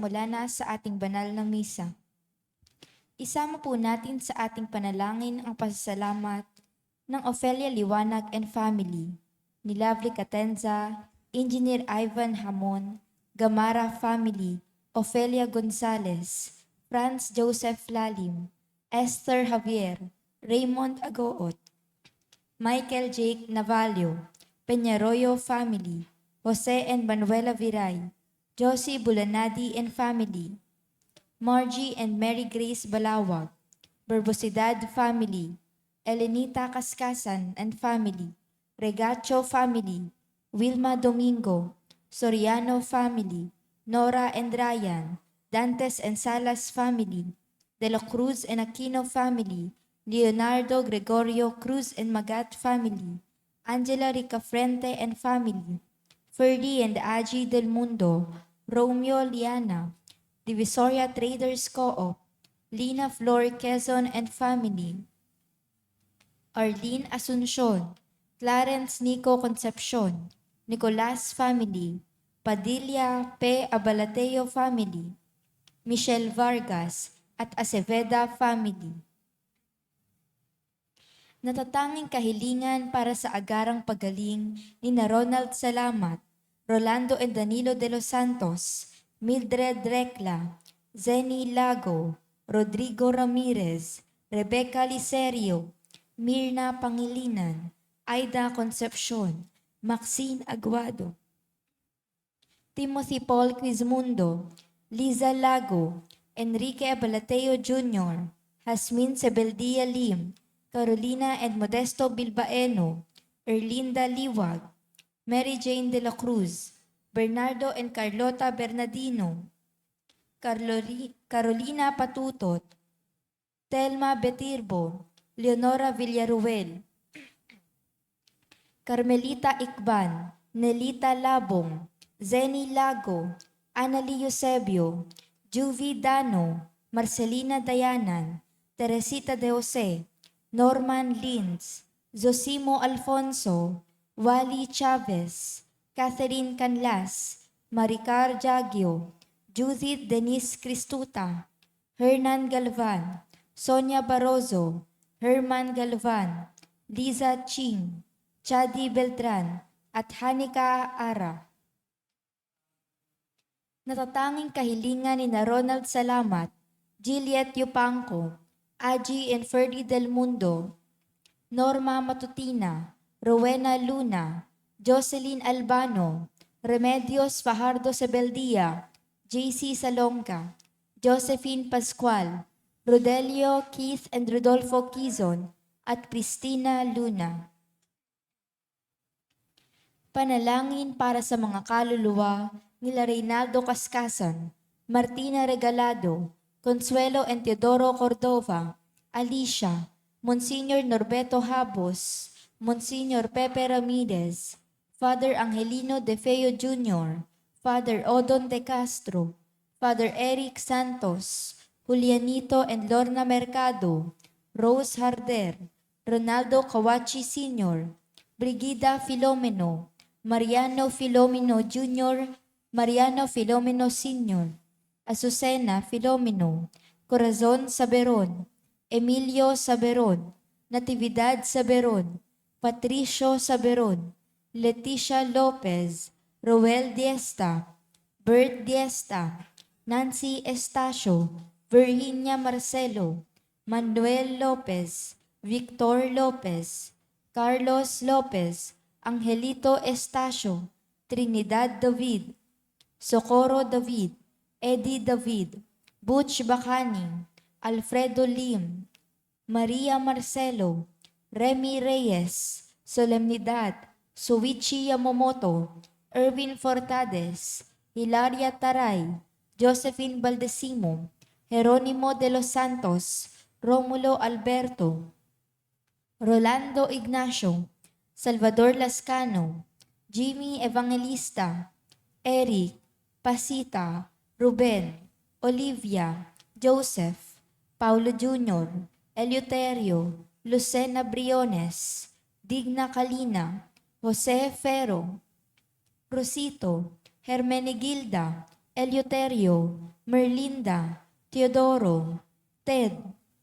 magsisimula na sa ating banal na misa. Isama po natin sa ating panalangin ang pasasalamat ng Ofelia Liwanag and family, ni Lovely Catenza, Engineer Ivan Hamon, Gamara family, Ofelia Gonzalez, Franz Joseph Lalim, Esther Javier, Raymond Agoot, Michael Jake Navalio, Peñarroyo family, Jose and Manuela Viray, Josie Bulanadi and family, Margie and Mary Grace Balawag, Berbosidad family, Elenita Kaskasan and family, Regacho family, Wilma Domingo, Soriano family, Nora and Ryan, Dantes and Salas family, De la Cruz and Aquino family, Leonardo Gregorio Cruz and Magat family, Angela Ricafrente and family, Ferdy and Aji Del Mundo, Romeo Liana, Divisoria Traders Co-op, Lina Flor Quezon and family, Arlene Asuncion, Clarence Nico Concepcion, Nicolas family, Padilla P. Abalateo family, Michelle Vargas at Aceveda family. Natatanging kahilingan para sa agarang pagaling ni na Ronald Salamat, Rolando and Danilo de los Santos, Mildred Recla, Zenny Lago, Rodrigo Ramirez, Rebecca Licerio, Mirna Pangilinan, Aida Concepcion, Maxine Aguado, Timothy Paul Quizmundo, Liza Lago, Enrique Abalateo Jr., Jasmine Sebeldia Lim, Carolina and Modesto Bilbaeno, Erlinda Liwag, Mary Jane de la Cruz, Bernardo and Carlota Bernardino, Carolina Patutot, Telma Betirbo, Leonora Villaruel, Carmelita Ikban, Nelita Labong, Zenny Lago, Annalie Eusebio, Juvie Dano, Marcelina Dayanan, Teresita de Jose, Norman Lins, Zosimo Alfonso, Wally Chavez, Catherine Canlas, Maricar Jagio, Judith Denise Cristuta, Hernan Galvan, Sonia Barroso, Herman Galvan, Liza Ching, Chadi Beltran, at Hanika Ara. Natatanging kahilingan ni na Ronald Salamat, Juliet Yupanco, Aji and Ferdy Del Mundo, Norma Matutina, Rowena Luna, Jocelyn Albano, Remedios Fajardo Sebeldia, JC Salonga, Josephine Pascual, Rodelio Keith and Rodolfo Quizon, at Cristina Luna. Panalangin para sa mga kaluluwa nila Reynaldo Cascasan, Martina Regalado, Consuelo and Teodoro Cordova, Alicia, Monsignor Norberto Habos, Monsignor Pepe Ramirez, Father Angelino De Feo Jr., Father Odon De Castro, Father Eric Santos, Julianito and Lorna Mercado, Rose Harder, Ronaldo Kawachi Sr., Brigida Filomeno, Mariano Filomeno Jr., Mariano Filomeno Sr., Azucena Filomeno, Corazon Saberon, Emilio Saberon, Natividad Saberon, Patricio Saberon, Leticia Lopez, Roel Diesta, Bert Diesta, Nancy Estacio, Virginia Marcelo, Manuel Lopez, Victor Lopez, Carlos Lopez, Angelito Estacio, Trinidad David, Socorro David, Eddie David, Butch Bacaning, Alfredo Lim, Maria Marcelo, Remy Reyes, Solemnidad, Suichi Yamamoto, Erwin Fortades, Hilaria Taray, Josephine Baldesimo, Jeronimo de los Santos, Romulo Alberto, Rolando Ignacio, Salvador Lascano, Jimmy Evangelista, Eric, Pasita, Ruben, Olivia, Joseph, Paulo Jr., Eleuterio, Lucena Briones, Digna Kalina, Jose Ferro, Rosito, Hermenegilda, Eleuterio, Merlinda, Teodoro, Ted,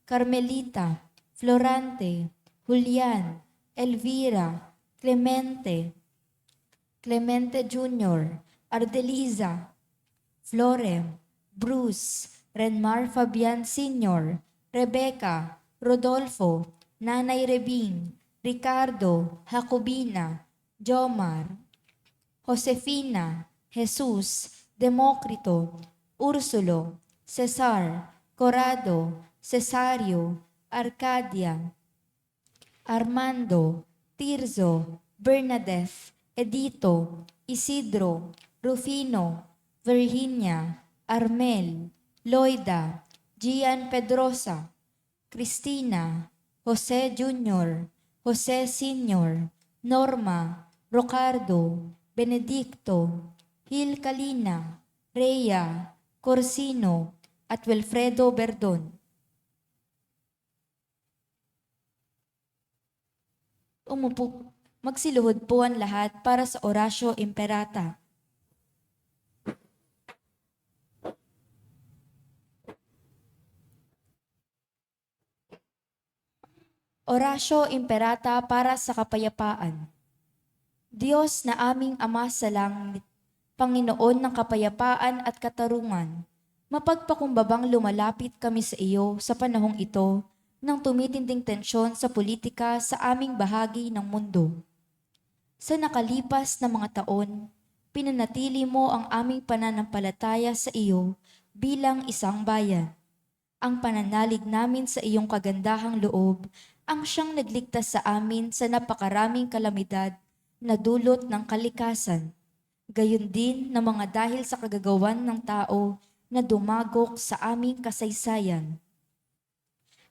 Carmelita, Florante, Julian, Elvira, Clemente, Clemente Jr., Ardeliza, Florem, Bruce, Renmar Fabian Sr., Rebecca, Rodolfo, Nanay Rebing, Ricardo, Jacobina, Jomar, Josefina, Jesus, Demokrito, Ursulo, Cesar, Corrado, Cesario, Arcadia, Armando, Tirso, Bernadette, Edito, Isidro, Rufino, Virginia, Armel, Loida, Gian Pedrosa, Cristina, Jose Jr., Jose Sr., Norma, Rocardo, Benedicto, Hil Calina, Rhea, Corsino, at Wilfredo Berdon. Umupo, magsiluhod po ang lahat para sa Orasyo Imperata. Orasyo Imperata para sa kapayapaan. Diyos na aming Ama sa langit, Panginoon ng kapayapaan at katarungan, mapagpakumbabang lumalapit kami sa iyo sa panahong ito ng tumitinding tensyon sa politika sa aming bahagi ng mundo. Sa nakalipas na mga taon, pinanatili mo ang aming pananampalataya sa iyo bilang isang bayan. Ang pananalig namin sa iyong kagandahang loob ang siyang nagligtas sa amin sa napakaraming kalamidad na dulot ng kalikasan. Gayon din na mga dahil sa kagagawan ng tao na dumagok sa aming kasaysayan.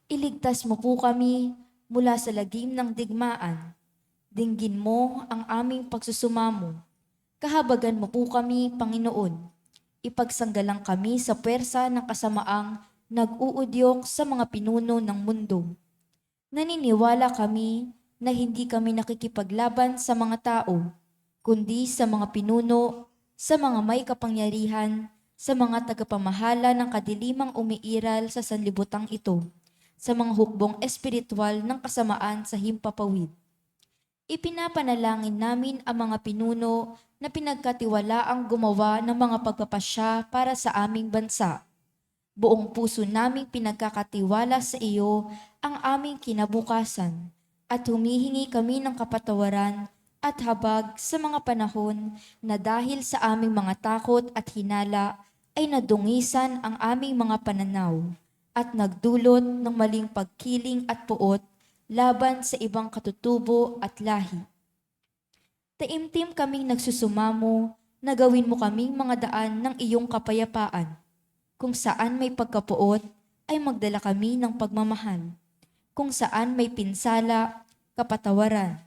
Iligtas mo po kami mula sa lagim ng digmaan. Dinggin mo ang aming pagsusumamo. Kahabagan mo po kami, Panginoon. Ipagsanggalang kami sa pwersa ng kasamaang nag-uudyok sa mga pinuno ng mundo. Naniniwala kami na hindi kami nakikipaglaban sa mga tao, kundi sa mga pinuno, sa mga may kapangyarihan, sa mga tagapamahala ng kadilimang umiiral sa sanlibutang ito, sa mga hukbong espiritual ng kasamaan sa himpapawid. Ipinapanalangin namin ang mga pinuno na pinagkatiwalaang gumawa ng mga pagpapasya para sa aming bansa. Buong puso naming pinagkakatiwala sa iyo ang aming kinabukasan at humihingi kami ng kapatawaran at habag sa mga panahon na dahil sa aming mga takot at hinala ay nadungisan ang aming mga pananaw at nagdulot ng maling pagkiling at puot laban sa ibang katutubo at lahi. Taimtim kaming nagsusumamo na gawin mo kaming mga daan ng iyong kapayapaan. Kung saan may pagkapuot, ay magdala kami ng pagmamahal. Kung saan may pinsala, kapatawaran.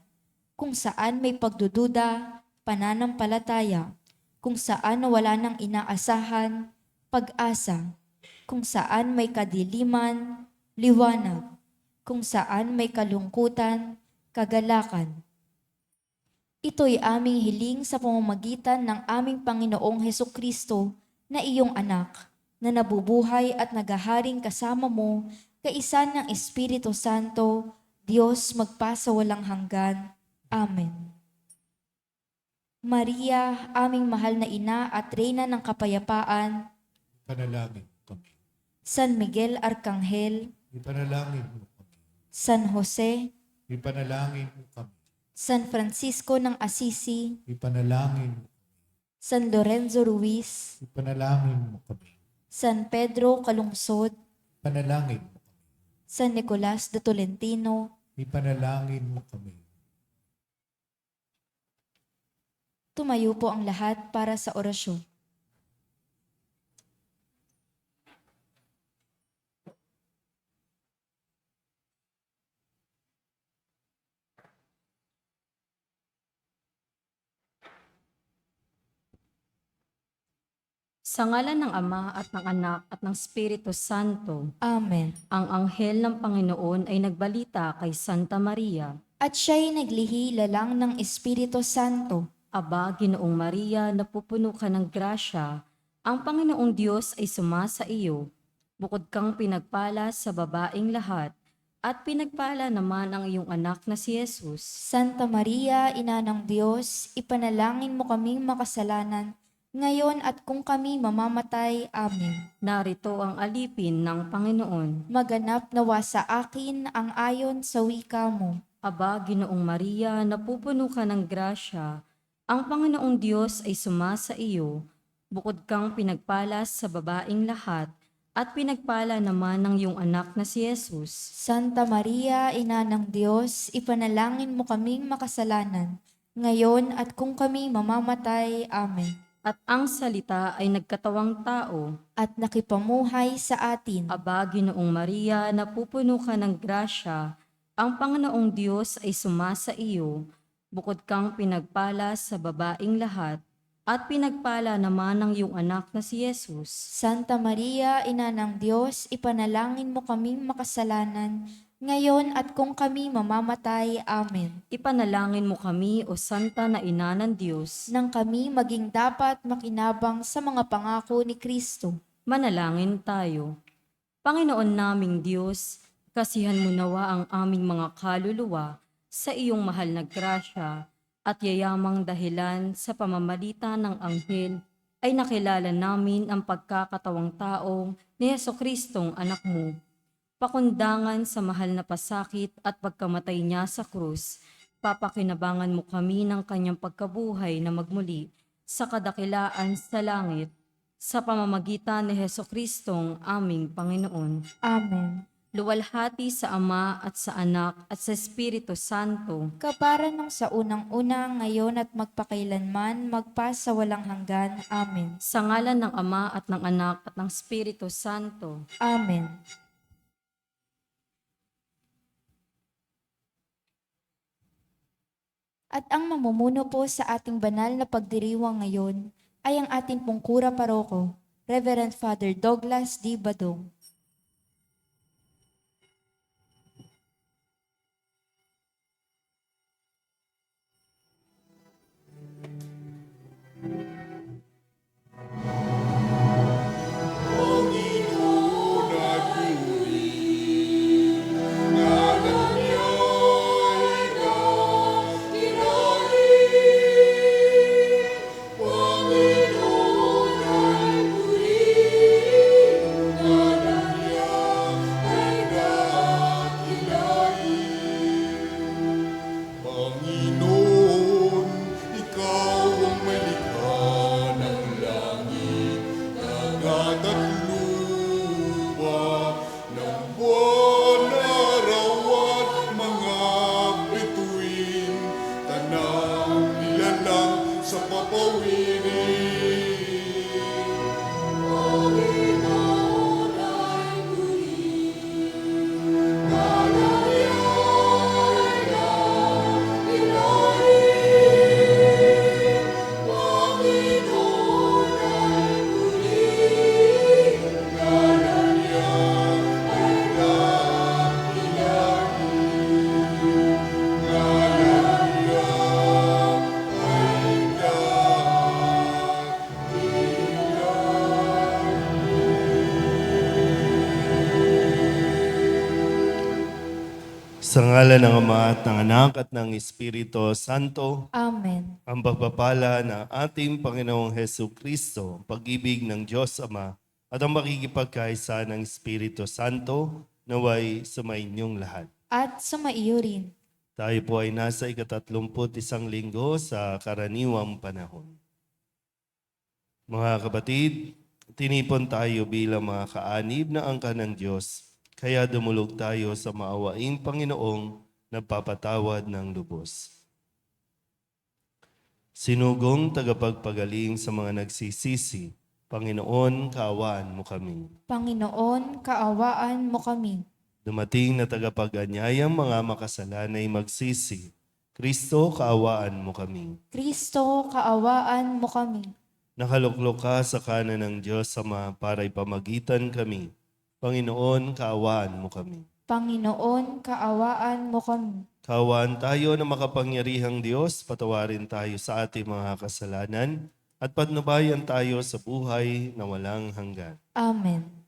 Kung saan may pagdududa, pananampalataya. Kung saan wala nang inaasahan, pag-asa. Kung saan may kadiliman, liwanag. Kung saan may kalungkutan, kagalakan. Ito'y aming hiling sa pamamagitan ng aming Panginoong Hesukristo na iyong anak, na nabubuhay at nagaharing kasama mo, kaisa ng Espiritu Santo, Diyos magpasawalang hanggan. Amen. Maria, aming mahal na ina at reyna ng kapayapaan, Panalangin mo kami. San Miguel Arcangel, Ipanalangin mo kami. San Jose, Ipanalangin mo kami. San Francisco ng Assisi, Ipanalangin mo. San Lorenzo Ruiz, Ipanalangin mo kami. San Pedro Calungsod, Ipanalangin mo kami. San Nicolas de Tolentino, Ipanalangin mo kami. tumayo po ang lahat para sa orasyon. Sa ngalan ng Ama at ng Anak at ng Espiritu Santo, Amen. ang anghel ng Panginoon ay nagbalita kay Santa Maria, At siya'y naglihi lalang ng Espiritu Santo. Aba, Ginoong Maria, napupuno ka ng grasya, Ang Panginoong Diyos ay sumasa iyo. Bukod kang pinagpala sa babaing lahat, at pinagpala naman ang iyong anak na si Jesus. Santa Maria, Ina ng Diyos, ipanalangin mo kaming makasalanan, ngayon at kung kami mamamatay. Amen. Narito ang alipin ng Panginoon. Maganap nawa sa akin ang ayon sa wika mo. Aba, Ginoong Maria, napupuno ka ng grasya. Ang Panginoong Diyos ay sumasa iyo. Bukod kang pinagpala sa babaing lahat, at pinagpala naman ng iyong anak na si Jesus. Santa Maria, Ina ng Diyos, ipanalangin mo kaming makasalanan, ngayon at kung kami mamamatay. Amen. At ang salita ay nagkatawang tao. At nakipamuhay sa atin. Aba, Ginoong Maria, napupuno ka ng grasya. Ang Panginoong Diyos ay sumasa iyo. Bukod kang pinagpala sa babaing lahat, at pinagpala naman ng iyong anak na si Jesus. Santa Maria, Ina ng Diyos, ipanalangin mo kaming makasalanan, ngayon at kung kami mamamatay. Amen. Ipanalangin mo kami, O Santa na Ina ng Diyos. Nang kami maging dapat makinabang sa mga pangako ni Kristo. Manalangin tayo. Panginoon naming Diyos, kasihan mo nawa ang aming mga kaluluwa sa iyong mahal na grasya, at yayamang dahilan sa pamamagitan ng anghel ay nakilala namin ang pagkakatawang taong ni Jesucristong anak mo. Pakundangan sa mahal na pasakit at pagkamatay niya sa krus, papakinabangan mo kami ng kanyang pagkabuhay na magmuli sa kadakilaan sa langit, sa pamamagitan ni Jesucristong aming Panginoon. Amen. Luwalhati sa Ama at sa Anak at sa Espiritu Santo. Kapara ng sa unang-una, ngayon at magpakailanman, magpa sa walang hanggan. Amen. Sa ngalan ng Ama at ng Anak at ng Espiritu Santo. Amen. At ang mamumuno po sa ating banal na pagdiriwang ngayon ay ang ating pong kura paroko, Reverend Father Douglas D. Badong. Panginoon, ikaw ang malikha ng langit, dagat at lupa, ng buwan, araw at mga bituin, tanang nilalang sa papawirin. Panginoon ay Sa ngalan ng Ama at ng Anak at ng Espiritu Santo, Amen. ang pagpapala ng ating Panginoong Hesu Kristo, ang pag-ibig ng Diyos Ama, at ang makikipagkaisa ng Espiritu Santo, naway sumainyong lahat. At sumaiyo rin. Tayo po ay nasa 31 linggo sa karaniwang panahon. Mga kapatid, tinipon tayo bilang mga kaanib na angka ng Diyos, kaya dumulog tayo sa maawaing Panginoong nagpapatawad ng lubos. Sinugong tagapagpagaling sa mga nagsisisi, Panginoon, kaawaan mo kami. Panginoon, kaawaan mo kami. Dumating na tagapag-anyayang mga makasalanay magsisi, Kristo, kaawaan mo kami. Kristo, kaawaan mo kami. Nakaluklok ka sa kanan ng Diyos Ama para ipamagitan kami. Panginoon, kaawaan mo kami. Panginoon, kaawaan mo kami. Kaawaan tayo na makapangyarihang Diyos, patawarin tayo sa ating mga kasalanan at patnubayan tayo sa buhay na walang hanggan. Amen.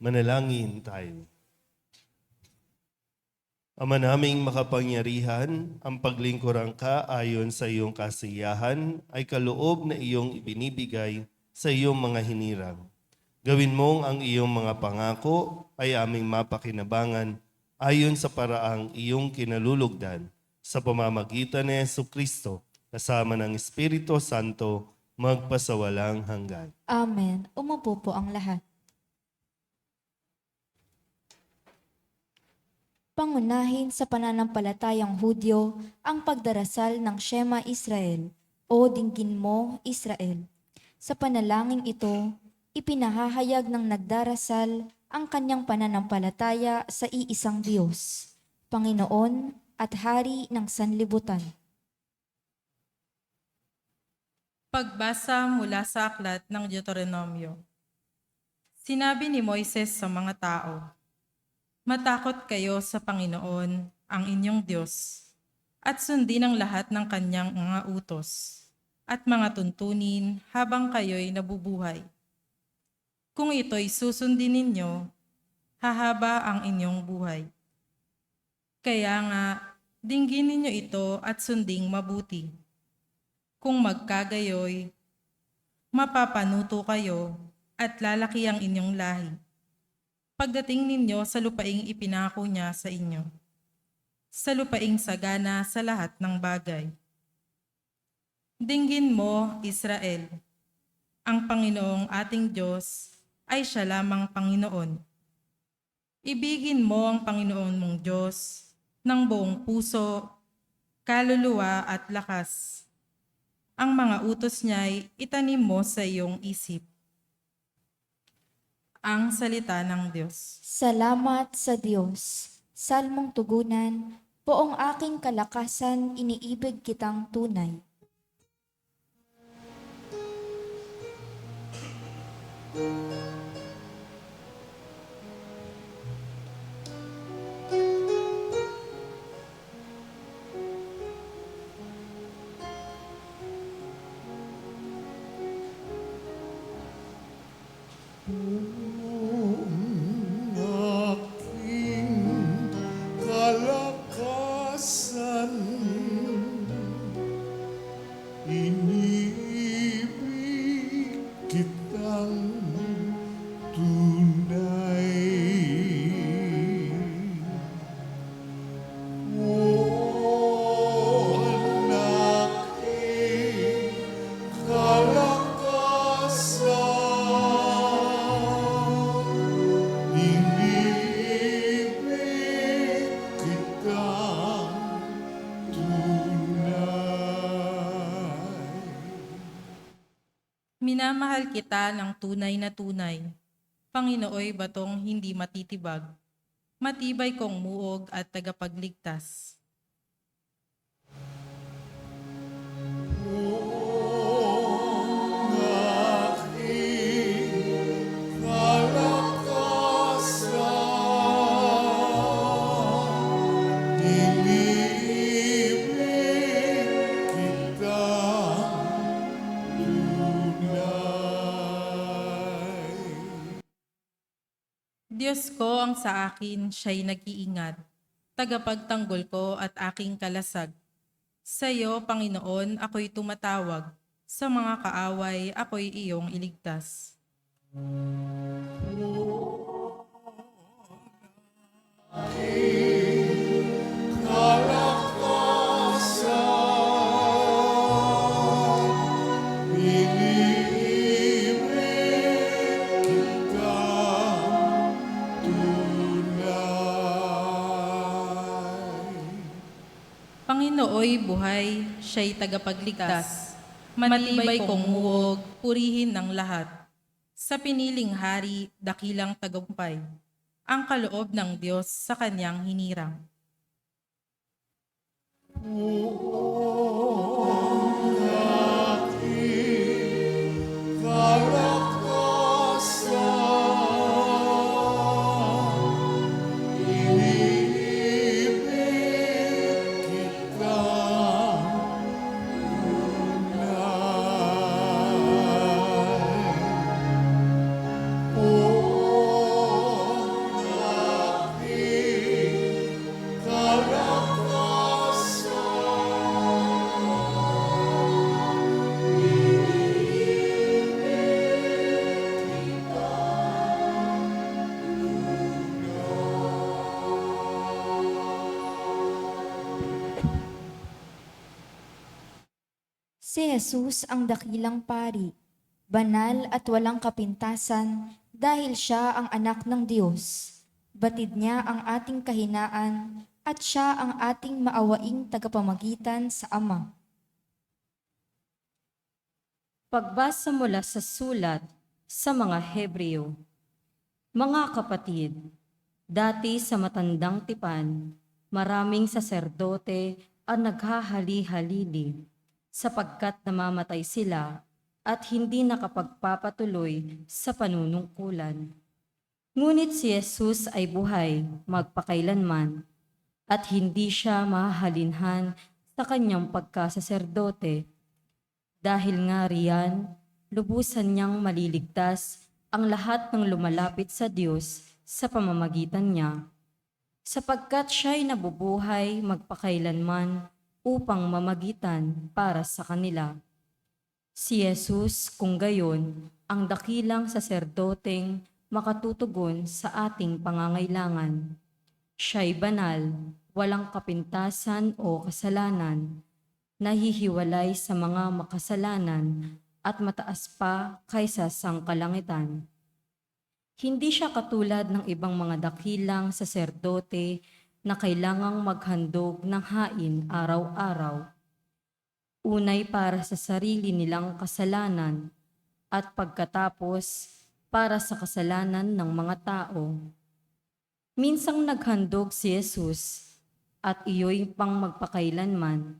Manalangin tayo. Ama naming makapangyarihan, ang paglingkurang ka ayon sa iyong kasiyahan ay kaloob na iyong ibinibigay sa iyong mga hinirang. Gawin mong ang iyong mga pangako ay aming mapakinabangan ayon sa paraang iyong kinalulugdan sa pamamagitan ni Jesucristo kasama ng Espiritu Santo magpasawalang hanggan. Amen. Umupo po ang lahat. Pangunahin sa pananampalatayang Hudyo ang pagdarasal ng Shema Israel o Dinggin mo, Israel. Sa panalangin ito, ipinahahayag ng nagdarasal ang kanyang pananampalataya sa iisang Diyos, Panginoon at Hari ng sanlibutan. Pagbasa mula sa aklat ng Deuteronomio. Sinabi ni Moises sa mga tao, "Matakot kayo sa Panginoon, ang inyong Diyos, at sundin ang lahat ng kanyang mga utos at mga tuntunin habang kayo'y nabubuhay. Kung ito'y susundin ninyo, hahaba ang inyong buhay. Kaya nga, dinggin ninyo ito at sunding mabuti. Kung magkagayoy, mapapanuto kayo at lalaki ang inyong lahi. Pagdating ninyo sa lupaing ipinako niya sa inyo, sa lupaing sagana sa lahat ng bagay. Dinggin mo, Israel, ang Panginoong ating Diyos ay siya lamang Panginoon. Ibigin mo ang Panginoon mong Diyos ng buong puso, kaluluwa at lakas. Ang mga utos niya'y itanim mo sa iyong isip." Ang salita ng Diyos. Salamat sa Diyos. Salmong tugunan, poong aking kalakasan, iniibig kitang tunay. Aking kalakasan, inibig kitang tunay. O aking kalakasan, inibig kitang tunay. Minamahal kita ng tunay na tunay. Panginooy batong hindi matitibag. matibay kong muog at tagapagligtas. Diyos ko ang sa akin, siya'y nag-iingat, tagapagtanggol ko at aking kalasag. Sa iyo, Panginoon, ako'y tumatawag. Sa mga kaaway, ako'y iyong iligtas. Panginooy buhay, siya'y tagapagligtas. Matibay kong muog, purihin ng lahat. Sa piniling hari, dakilang tagumpay. Ang kaloob ng Diyos sa kanyang hinirang. Si Jesus ang dakilang pari, banal at walang kapintasan dahil siya ang anak ng Diyos. Batid niya ang ating kahinaan at siya ang ating maawaing tagapamagitan sa Ama. Pagbasa mula sa sulat sa mga Hebreo. Mga kapatid, dati sa matandang tipan, maraming saserdote ang naghahali-halili sapagkat namamatay sila at hindi nakapagpapatuloy sa panunungkulan. Ngunit si Jesus ay buhay magpakailanman at hindi siya mahahalinhan sa kanyang pagkasaserdote. Dahil nga riyan, lubusan niyang maliligtas ang lahat ng lumalapit sa Diyos sa pamamagitan niya, sapagkat siya'y nabubuhay magpakailanman upang mamagitan para sa kanila. Si Jesus, kung gayon, ang dakilang saserdoteng makatutugon sa ating pangangailangan. Siya'y banal, walang kapintasan o kasalanan, nahihiwalay sa mga makasalanan at mataas pa kaysa sangkalangitan. Hindi siya katulad ng ibang mga dakilang saserdote na kailangang maghandog ng hain araw-araw. Unay para sa sarili nilang kasalanan at pagkatapos para sa kasalanan ng mga tao. Minsang naghandog si Jesus at iyo'y pang magpakailanman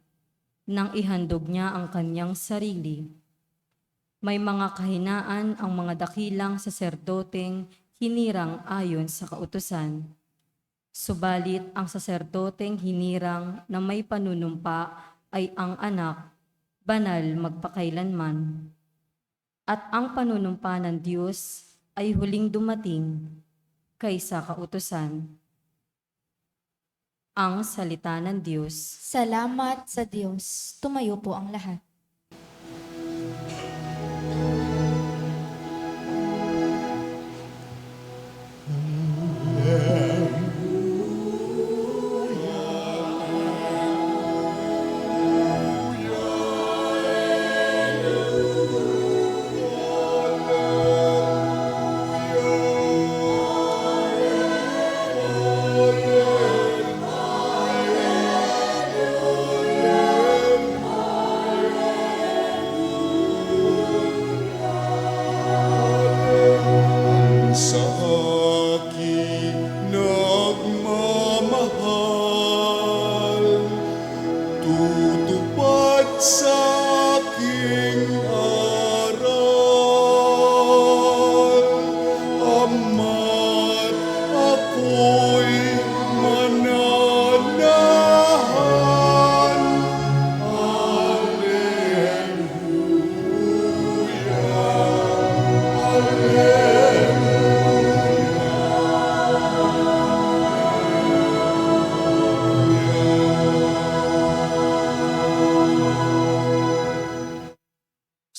nang ihandog niya ang kanyang sarili. May mga kahinaan ang mga dakilang saserdoteng hinirang ayon sa kautusan. Subalit ang saserdoteng hinirang na may panunumpa ay ang anak, banal magpakailanman. At ang panunumpa ng Diyos ay huling dumating kaysa kautusan. Ang salita ng Diyos. Salamat sa Diyos. Tumayo po ang lahat.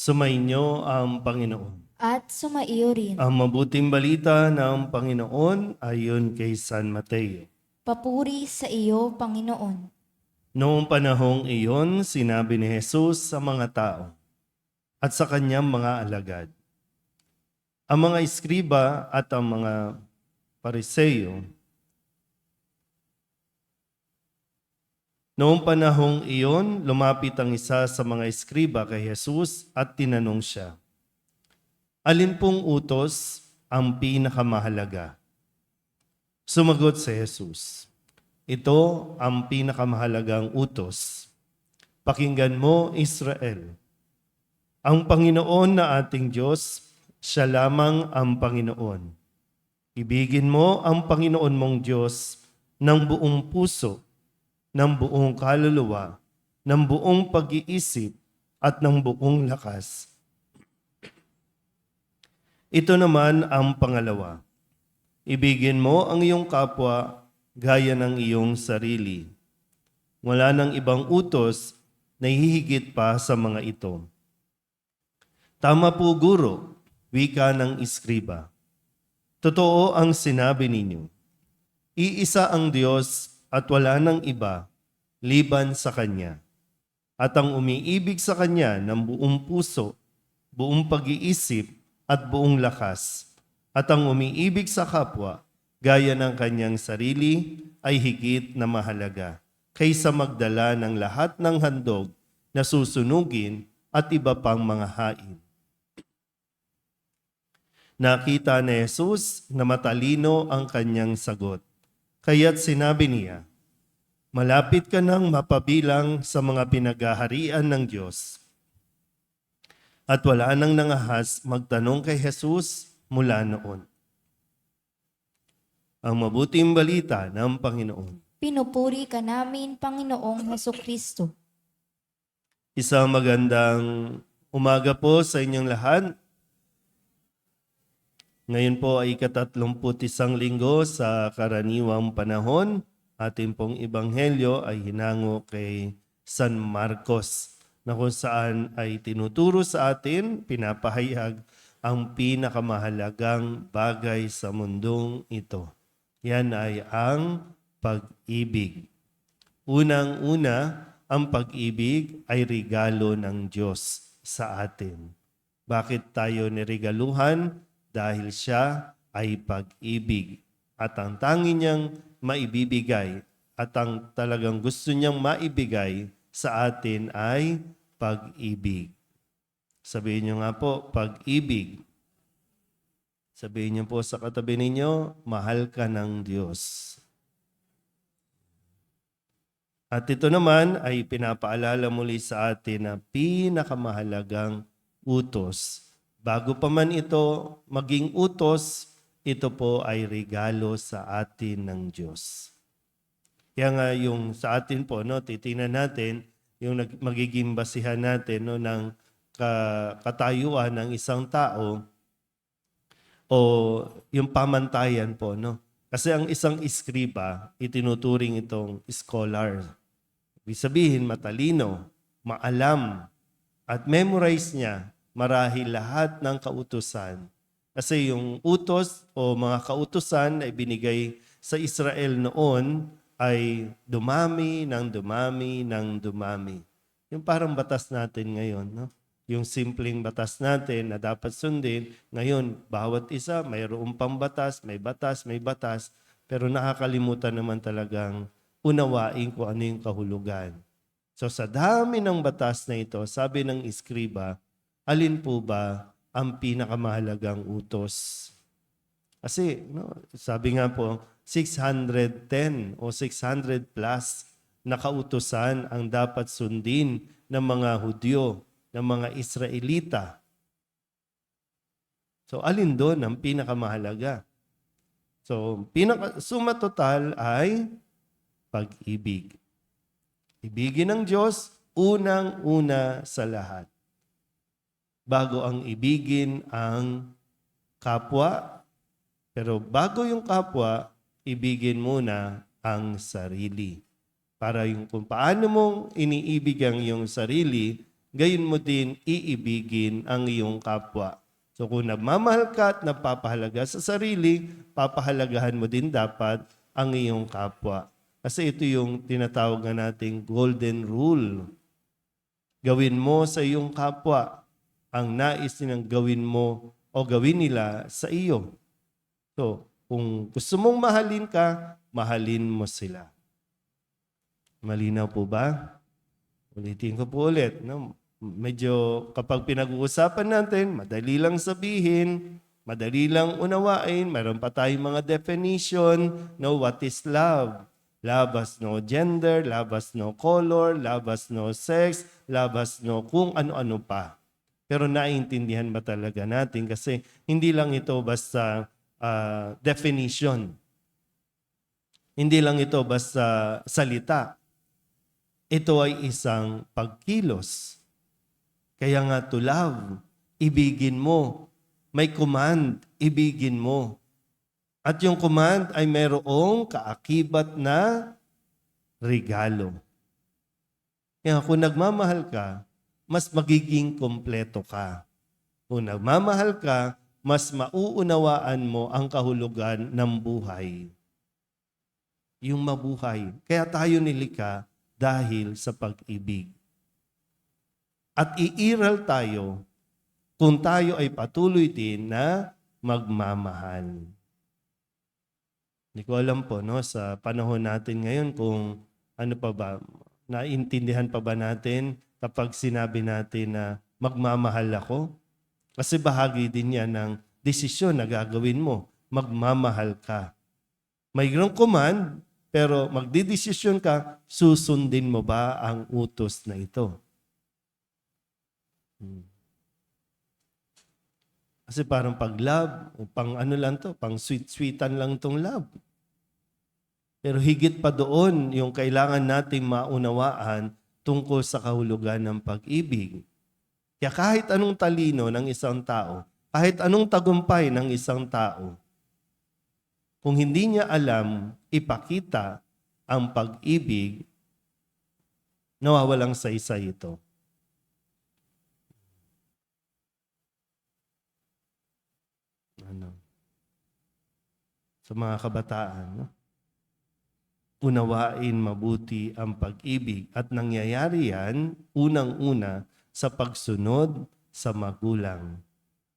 Sumainyo ang Panginoon. At sumaiyo rin. Ang mabuting balita ng Panginoon ayon kay San Mateo. Papuri sa iyo, Panginoon. Noong panahong iyon, sinabi ni Jesus sa mga tao at sa kanyang mga alagad. Ang mga iskriba at ang mga pariseyo, noong panahong iyon, lumapit ang isa sa mga iskriba kay Jesus at tinanong siya, "Alin pong utos ang pinakamahalaga?" Sumagot si Jesus, "Ito ang pinakamahalagang utos. Pakinggan mo, Israel. Ang Panginoon na ating Diyos, siya lamang ang Panginoon. Ibigin mo ang Panginoon mong Diyos ng buong puso, ng buong kaluluwa, ng buong pag-iisip, at ng buong lakas. Ito naman ang pangalawa. Ibigin mo ang iyong kapwa gaya ng iyong sarili. Wala nang ibang utos na hihigit pa sa mga ito." Tama po, Guro, wika ng iskriba. Totoo ang sinabi ninyo. Iisa ang Diyos at wala nang iba liban sa Kanya. At ang umiibig sa Kanya ng buong puso, buong pag-iisip at buong lakas, at ang umiibig sa kapwa gaya ng kanyang sarili ay higit na mahalaga kaysa magdala ng lahat ng handog na susunugin at iba pang mga hain. Nakita ni Jesus na matalino ang kanyang sagot. Kaya't sinabi niya, "Malapit ka nang mapabilang sa mga pinaghaharian ng Diyos." At wala nang nangahas magtanong kay Jesus mula noon. Ang mabuting balita ng Panginoon. Pinupuri ka namin, Panginoong Hesukristo. Isang magandang umaga po sa inyong lahat. Ngayon po ay ika-31 linggo sa karaniwang panahon. Ating pong ebanghelyo ay hinango kay San Marcos na kung saan ay tinuturo sa atin, pinapahayag ang pinakamahalagang bagay sa mundong ito. Yan ay ang pag-ibig. Unang-una, ang pag-ibig ay regalo ng Diyos sa atin. Bakit tayo niregaluhan? Dahil siya ay pag-ibig. At ang tanging niyang maibibigay at ang talagang gusto niyang maibigay sa atin ay pag-ibig. Sabihin niyo nga po, pag-ibig. Sabihin niyo po sa katabi ninyo, mahal ka ng Diyos. At ito naman ay pinapaalala muli sa atin na pinakamahalagang utos. Bago pa man ito maging utos, ito po ay regalo sa atin ng Diyos. Kaya nga yung sa atin po, no, titingnan natin yung magiging basihan natin no, ng katayuan ng isang tao o yung pamantayan po. No? Kasi ang isang iskriba, itinuturing itong scholar. Ibig sabihin, matalino, maalam, at memorize niya marahil lahat ng kautusan. Kasi yung utos o mga kautusan na ibinigay sa Israel noon ay dumami ng dumami ng dumami. Yung parang batas natin ngayon, no? Yung simpleng batas natin na dapat sundin, ngayon bawat isa mayroong pang batas, may batas, pero nakakalimutan naman talagang unawain kung ano yung kahulugan. So sa dami ng batas na ito, sabi ng iskriba, alin po ba ang pinakamahalagang utos? Kasi sabi nga po, 610 o 600 plus na kautusan ang dapat sundin ng mga Hudyo, ng mga Israelita. So alin doon ang pinakamahalaga? So suma total ay pag-ibig. Ibigin ng Diyos unang-una sa lahat. Bago ang ibigin ang kapwa, pero bago yung kapwa, ibigin muna ang sarili. Para yung kung paano mong iniibig ang iyong sarili, gayon mo din iibigin ang iyong kapwa. So kung nagmamahal ka at nagpapahalaga sa sarili, papahalagahan mo din dapat ang iyong kapwa. Kasi ito yung tinatawag na nating golden rule. Gawin mo sa iyong kapwa ang nais nilang gawin mo o gawin nila sa iyo. So, kung gusto mong mahalin ka, mahalin mo sila. Malinaw po ba? Ulitin ko po ulit. No? Medyo kapag pinag-uusapan natin, madali lang sabihin, madali lang unawain, mayroon pa tayong mga definition, no, what is love? Love has no gender, love has no color, love has no sex, love has no kung ano-ano pa. Pero naiintindihan ba talaga natin? Kasi hindi lang ito basta definition. Hindi lang ito basta salita. Ito ay isang pagkilos. Kaya nga to love, ibigin mo. May command, ibigin mo. At yung command ay mayroong kaakibat na regalo. Kaya kung nagmamahal ka, mas magiging kompleto ka. Kung nagmamahal ka, mas mauunawaan mo ang kahulugan ng buhay. Yung mabuhay. Kaya tayo nilikha dahil sa pag-ibig. At iiral tayo kung tayo ay patuloy din na magmamahal. Hindi ko alam po, no, sa panahon natin ngayon kung ano pa ba, naintindihan pa ba natin kapag sinabi natin na magmamahal ako? Kasi bahagi din yan ng desisyon na gagawin mo. Magmamahal ka. Mayroong command, pero magdidesisyon ka, susundin mo ba ang utos na ito? Kasi parang pag love, pang ano lang to, pang sweet-sweetan lang tong love. Pero higit pa doon yung kailangan nating maunawaan tungkol sa kahulugan ng pag-ibig. Kaya kahit anong talino ng isang tao, kahit anong tagumpay ng isang tao, kung hindi niya alam ipakita ang pag-ibig, nawawalang saysay ito. Sa mga kabataan, no? Unawain mabuti ang pag-ibig at nangyayari yan unang-una sa pagsunod sa magulang.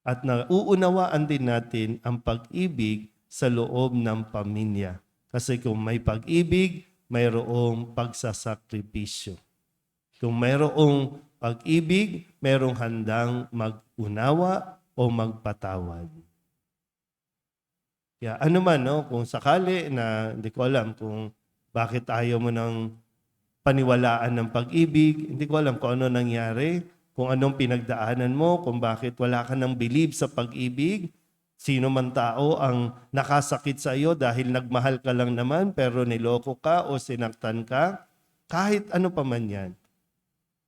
At nauunawaan din natin ang pag-ibig sa loob ng pamilya. Kasi kung may pag-ibig, mayroong pagsasakripisyo. Kung mayroong pag-ibig, mayroong handang mag-unawa o magpatawad. Kaya ano man, no, kung sakali na hindi ko alam kung bakit ayaw mo ng paniwalaan ng pag-ibig, hindi ko alam kung ano nangyari, kung anong pinagdaanan mo, kung bakit wala ka ng believe sa pag-ibig, sino man tao ang nakasakit sa iyo dahil nagmahal ka lang naman pero niloko ka o sinaktan ka, kahit ano pa man yan,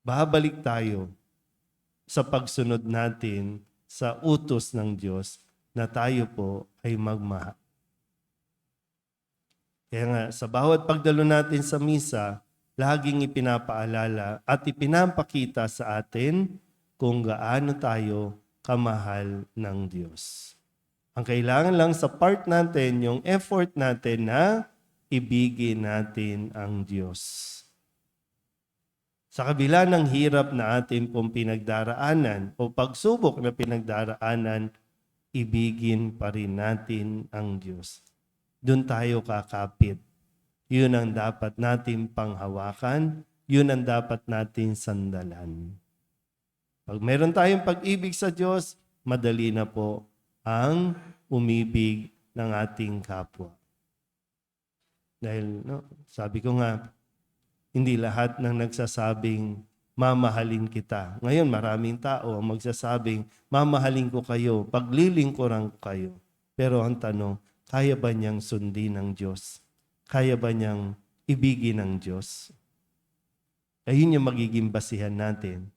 babalik tayo sa pagsunod natin sa utos ng Diyos na tayo po ay magmahal. Kaya nga, sa bawat pagdalo natin sa misa, laging ipinapaalala at ipinapakita sa atin kung gaano tayo kamahal ng Diyos. Ang kailangan lang sa part natin, yung effort natin na ibigin natin ang Diyos. Sa kabila ng hirap na atin pong pinagdaraanan o pagsubok na pinagdaraanan, ibigin pa rin natin ang Diyos. Doon tayo kakapit. Yun ang dapat natin panghawakan. Yun ang dapat natin sandalan. Pag meron tayong pag-ibig sa Diyos, madali na po ang umibig ng ating kapwa. Dahil, no, sabi ko nga, hindi lahat ng nagsasabing mamahalin kita. Ngayon, maraming tao ang magsasabing mamahalin ko kayo, paglilingkuran ko kayo. Pero ang tanong, kaya ba niyang sundin ng Diyos? Kaya ba niyang ibigin ng Diyos? Ayun yung magiging basihan natin.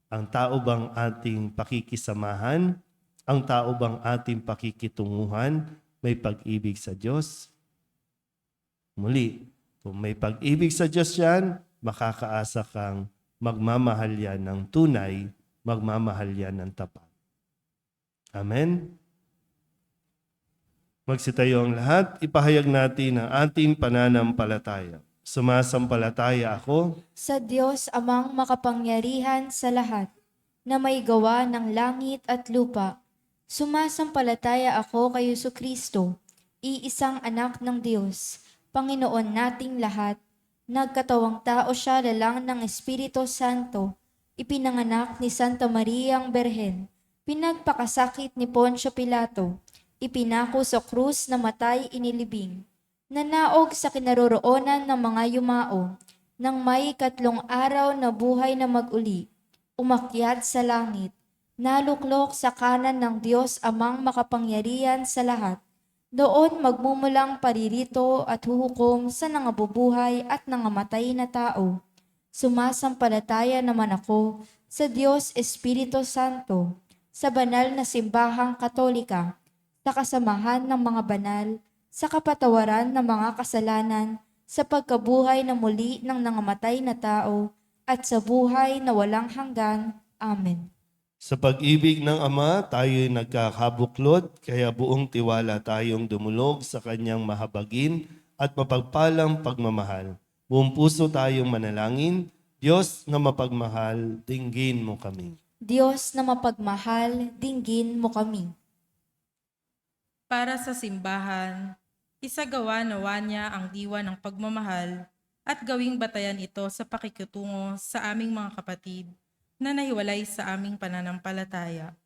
Ang tao bang ating pakikisamahan? Ang tao bang ating pakikitunguhan? May pag-ibig sa Diyos? Muli, kung may pag-ibig sa Diyos yan, makakaasa kang Magmamahal yan ng tunay, magmamahal yan ng tapat. Amen? Magsitayo ang lahat, ipahayag natin ang ating pananampalataya. Sumasampalataya ako Sa Diyos amang makapangyarihan sa lahat, na may gawa ng langit at lupa. Sumasampalataya ako kay Jesucristo, iisang anak ng Diyos, Panginoon nating lahat. Nagkatawang tao siya lalang ng Espiritu Santo, ipinanganak ni Santa Maria ang Berhen, pinagpakasakit ni Poncio Pilato, ipinako sa krus na matay inilibing, nanaog sa kinaroroonan ng mga yumao, nang may 3 araw na buhay na mag-uli, umakyat sa langit, naluklok sa kanan ng Diyos amang makapangyarihan sa lahat. Doon magmumulang paririto at huhukom sa nangabubuhay at nangamatay na tao. Sumasampalataya naman ako sa Diyos Espiritu Santo, sa banal na simbahang katolika, sa kasamahan ng mga banal, sa kapatawaran ng mga kasalanan, sa pagkabuhay na muli ng nangamatay na tao, at sa buhay na walang hanggan. Amen. Sa pag-ibig ng Ama, tayo'y nagkakabuklod, kaya buong tiwala tayong dumulog sa Kanyang mahabagin at mapagpalang pagmamahal. Buong puso tayong manalangin, Diyos na mapagmahal, dinggin mo kami. Diyos na mapagmahal, dinggin mo kami. Para sa simbahan, isagawa nawa niya ang diwa ng pagmamahal at gawing batayan ito sa pakikitungo sa aming mga kapatid na nahiwalay sa aming pananampalataya.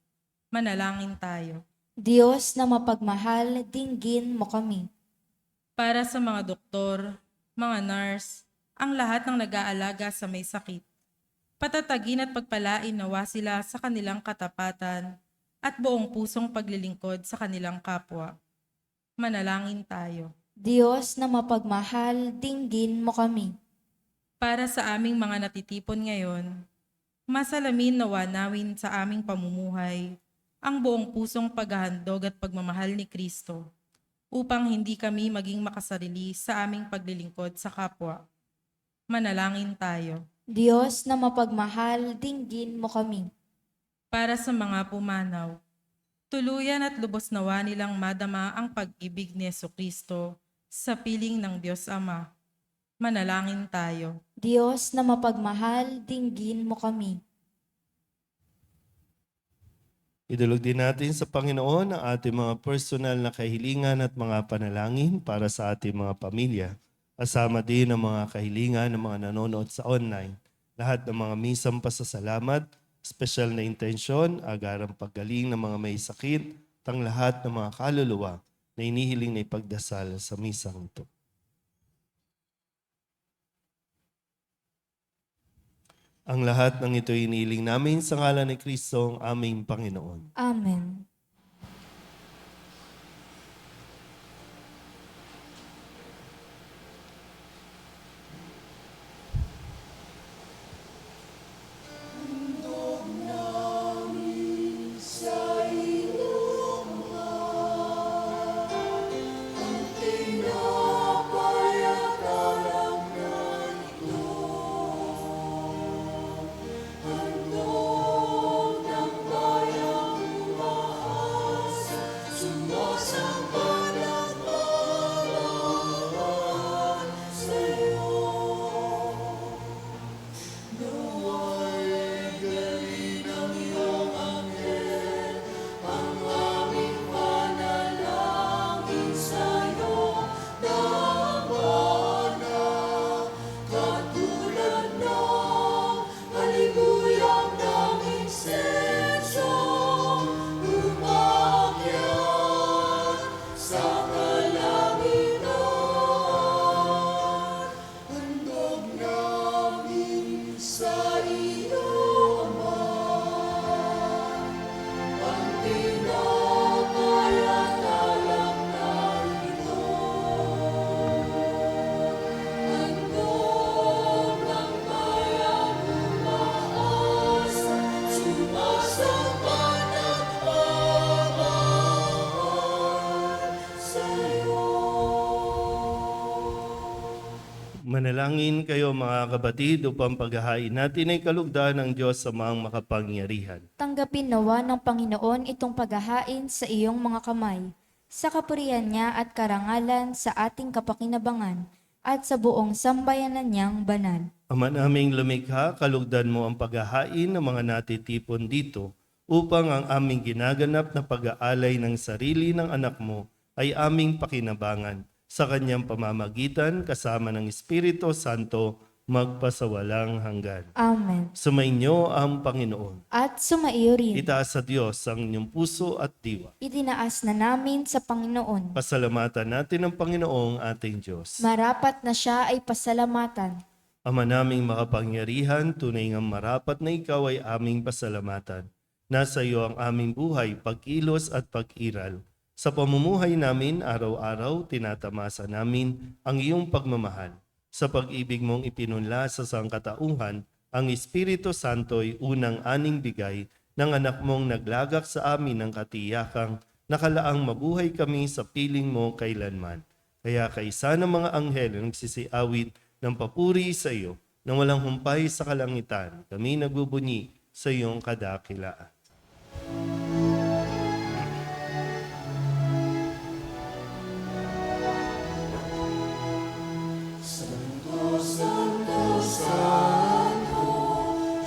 Manalangin tayo. Diyos na mapagmahal, dinggin mo kami. Para sa mga doktor, mga nurse, ang lahat ng nag-aalaga sa may sakit, patatagin at pagpalain nawa sila sa kanilang katapatan at buong pusong paglilingkod sa kanilang kapwa. Manalangin tayo. Diyos na mapagmahal, dinggin mo kami. Para sa aming mga natitipon ngayon, masalamin nawa nawin sa aming pamumuhay ang buong pusong paghahandog at pagmamahal ni Kristo upang hindi kami maging makasarili sa aming paglilingkod sa kapwa. Manalangin tayo. Diyos na mapagmahal, dinggin mo kami. Para sa mga pumanaw, tuluyan at lubos nawa nilang madama ang pag-ibig ni Jesucristo sa piling ng Diyos Ama. Manalangin tayo. Diyos na mapagmahal, dinggin mo kami. Idulog din natin sa Panginoon ang ating mga personal na kahilingan at mga panalangin para sa ating mga pamilya. Kasama din ang mga kahilingan ng mga nanonood sa online. Lahat ng mga misang pasasalamat, special na intensyon, agarang paggaling ng mga may sakit, tang lahat ng mga kaluluwa na inihiling na ipagdasal sa misang ito. Ang lahat ng ito inihiling namin sa ngalan ni Kristo, ang aming Panginoon. Amen. Manalangin kayo mga kapatid upang paghahain natin ay kalugdan ng Diyos sa mga makapangyarihan. Tanggapin nawa ng Panginoon itong paghahain sa iyong mga kamay, sa kapurihan niya at karangalan sa ating kapakinabangan, at sa buong sambayanan niyang banal. Ama naming lumikha, kalugdan mo ang paghahain ng mga natitipon dito upang ang aming ginaganap na pag-aalay ng sarili ng anak mo ay aming pakinabangan. Sa kanyang pamamagitan, kasama ng Espiritu Santo, magpasawalang hanggan. Amen. Sumainyo ang Panginoon. At sumaiyo rin. Itaas sa Diyos ang inyong puso at diwa. Itinaas na namin sa Panginoon. Pasalamatan natin ang Panginoong ating Diyos. Marapat na siya ay pasalamatan. Ama naming makapangyarihan, tunay ngang marapat na ikaw ay aming pasalamatan. Nasa iyo ang aming buhay, pagkilos at pag-iral. Sa pamumuhay namin, araw-araw, tinatamasa namin ang iyong pagmamahal. Sa pag-ibig mong ipinunla sa sangkatauhan, ang Espiritu Santo'y unang aning bigay ng anak mong naglagak sa amin ng katiyakang nakalaang mabuhay kami sa piling mo kailanman. Kaya kaisa ng mga anghel na nagsisiawit ng papuri sa iyo, nang walang humpay sa kalangitan, kami nagbubunyi sa iyong kadakilaan.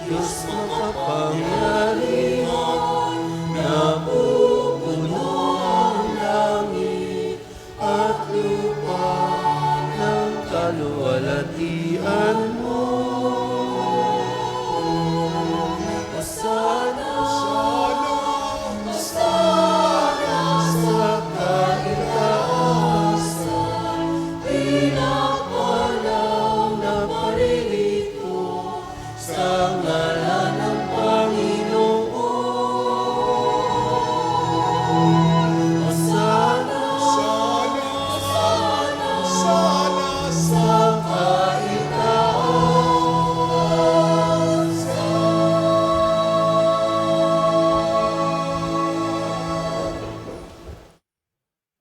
Diyos makapangyarihan, napupuno ang langit at lupa ng kaluwalhatian mo. Hosana, Hosana sa kaitaasan, pinapalaw na paririto sa ngalan ng Panginoon. Hosana, Hosana sa kaitaasan.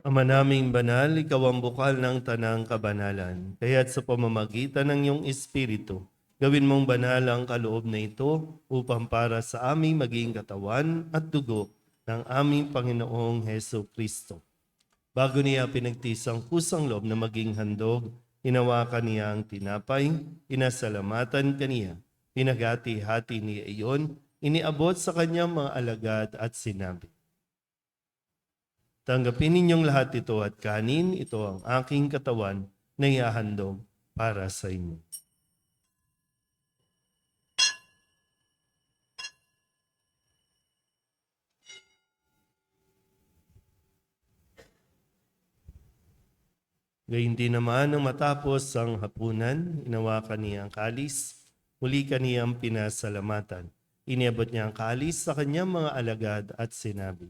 Ama naming banal, ikaw ang bukal ng tanang kabanalan. Kaya't sa pamamagitan ng iyong Espiritu, gawin mong banal ang kaloob na ito upang para sa aming maging katawan at dugo ng aming Panginoong Heso Kristo. Bago niya pinagtiis ang kusang loob na maging handog, hinawakan niya ang tinapay, inasalamatan kaniya, pinagati-hati niya iyon, iniabot sa kanyang mga alagad at sinabi, tanggapin ninyong lahat ito at kanin, ito ang aking katawan na ihahandog para sa inyo. Gayun din naman nang matapos ang hapunan, inawakan niya ang kalis, muli kaniyang pinasalamatan. Iniabot niya ang kalis sa kanyang mga alagad at sinabi,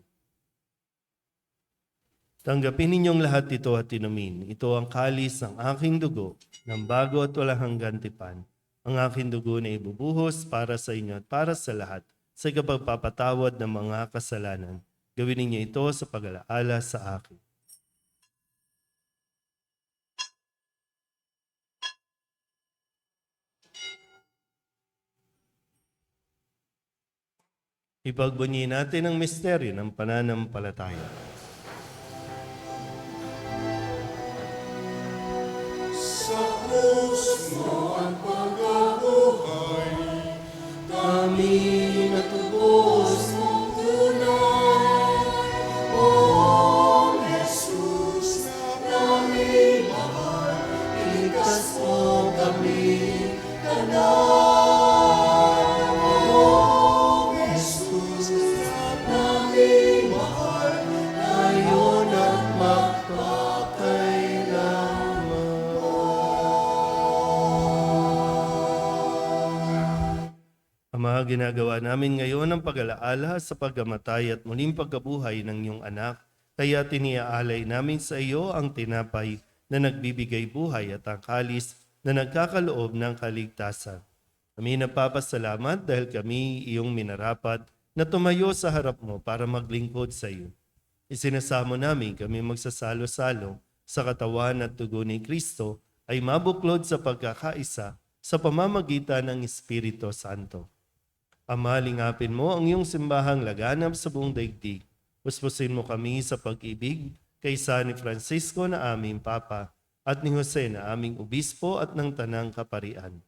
tanggapin ninyong lahat ito at inumin. Ito ang kalis ng aking dugo, ng bago at walang hanggang tipan. Ang aking dugo na ibubuhos para sa inyo at para sa lahat sa ikapagpapatawad ng mga kasalanan. Gawin ninyo ito sa pag-alaala sa akin. Ipagbunyi natin ang misteryo ng pananampalataya. Sa krus mo ang pagkabuhay, Kami natubos mong tunay. O Jesus, namin mahal, iligtas mo kami kanan. O Jesus, namin mahal, ngayon at Ama, ginagawa namin ngayon ang pag-alaala sa pagkamatay at muling pagkabuhay ng iyong anak, kaya tiniaalay namin sa iyo ang tinapay na nagbibigay buhay at ang kalis na nagkakaloob ng kaligtasan. Kami napapasalamat dahil kami iyong minarapat na tumayo sa harap mo para maglingkod sa iyo. Isinasamo namin kami magsasalo-salo sa katawan at dugo ni Kristo ay mabuklod sa pagkakaisa sa pamamagitan ng Espiritu Santo. Ama, lingapin mo ang iyong simbahang laganap sa buong daigdig. Puspusin mo kami sa pag-ibig kaysa ni Francisco na aming Papa at ni Jose na aming Obispo at ng Tanang Kaparian.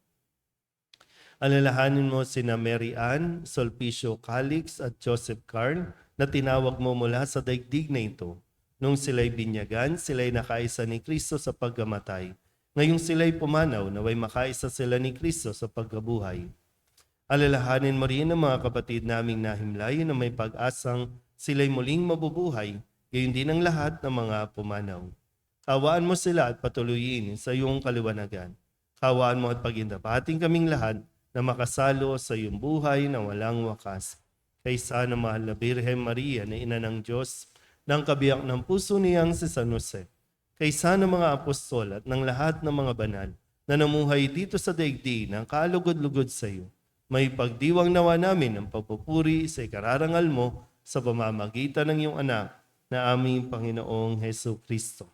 Alalahanin mo sina Mary Ann, Sulpicio Calix at Joseph Carl na tinawag mo mula sa daigdig na ito. Nung sila'y binyagan, sila'y nakaisa ni Kristo sa pagkamatay. Ngayong sila'y pumanaw, naway makaisa sila ni Kristo sa pagkabuhay. Alalahanin mo rin ang mga kapatid naming nahimlay na may pag-asang sila'y muling mabubuhay, gayon din ang lahat ng mga pumanaw. Kawaan mo sila at patuloyin sa iyong kaliwanagan. Kawaan mo at pagindapating kaming lahat na makasalo sa iyong buhay na walang wakas. Kaysa na mahal na Birhen Maria na ina ng Diyos, ng kabiyak ng puso niyang si San Jose, kaysa ng mga apostol at ng lahat ng mga banal na namuhay dito sa daigdig ng kalugod-lugod sa iyo, may pagdiwang nawa namin ang pagpupuri sa ikararangal mo sa pamamagitan ng iyong anak na aming Panginoong Hesu Kristo.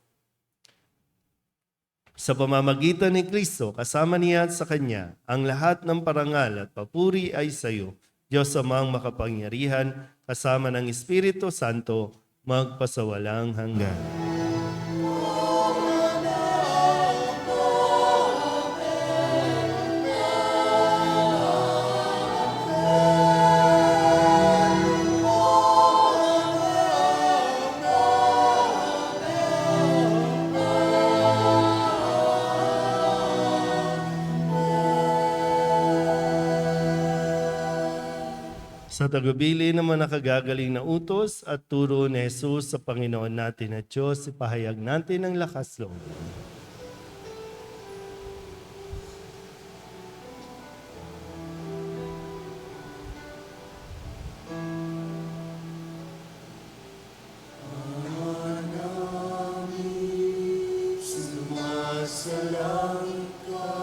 Sa pamamagitan ni Kristo, kasama niya at sa Kanya, ang lahat ng parangal at papuri ay sa iyo, Diyos amang makapangyarihan, kasama ng Espiritu Santo, magpasawalang hanggan. Sa tagubilin naman nakagagaling na utos at turo ni Jesus sa Panginoon natin at Diyos, ipahayag natin ang lakas loob. Sumasalang ka,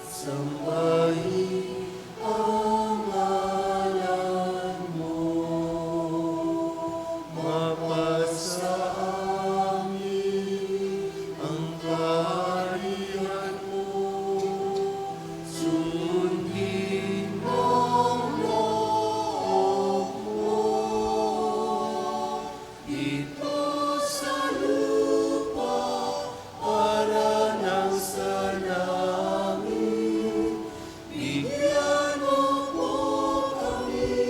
sambahin ang ngalan mo. Mapasa amin ang kaharian mo. Sundin ang loob mo. Dito sa lupa para nang sa langit, bigyan mo po kami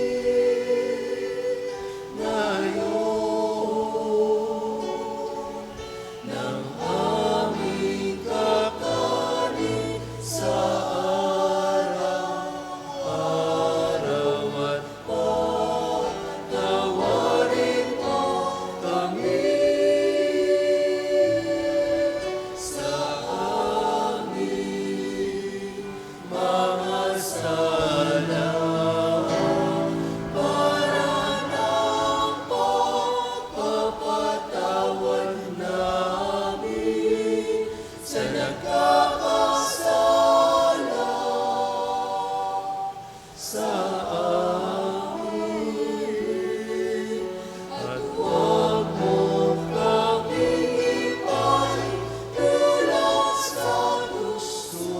ngayon ng aming kakanin sa araw-araw at patawarin mo kami sa aming mga sala para ng pagpapatawad namin sa nagkakasala sa amin. At huwag mo kaming ipahintulot sa gusto.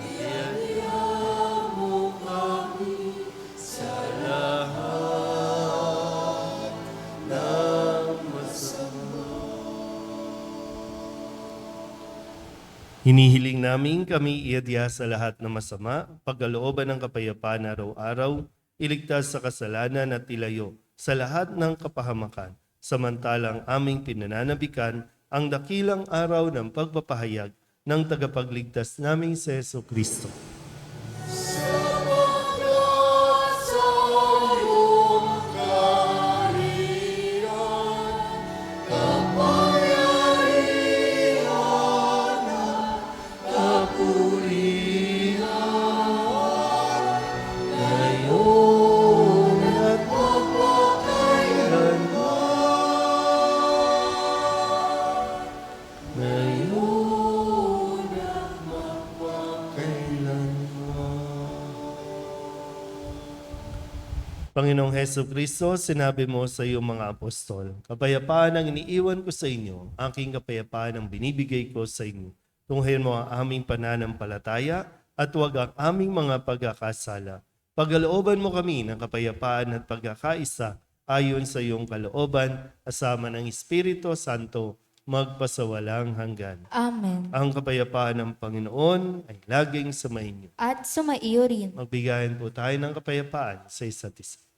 Iyan mo kami sa lahat ng masama. Hinihiling namin kami iadya sa lahat ng masama, pagkalooban ng kapayapaan araw-araw, iligtas sa kasalanan at ilayo sa lahat ng kapahamakan, samantalang aming pinananabikan ang dakilang araw ng pagpapahayag ng tagapagligtas naming si Jesu Kristo. Sapagkat sa iyong kaharian, kapangyarihan at kapurihan, ngayon at magpakailanman. Ngayon at magpakailanman. Panginoong Heso Kristo, sinabi mo sa iyong mga apostol, kapayapaan ang iniiwan ko sa inyo, aking kapayapaan ang binibigay ko sa inyo. Tunghayin mo ang aming pananampalataya at huwag ang aming mga pagkakasala. Pagkalooban mo kami ng kapayapaan at pagkakaisa ayon sa iyong kalooban, kasama ng Espiritu Santo, magpasawalang hanggan. Amen. Ang kapayapaan ng Panginoon ay laging sumainyo. At sumaiyo rin. Magbigayan po tayo ng kapayapaan sa isa't isa.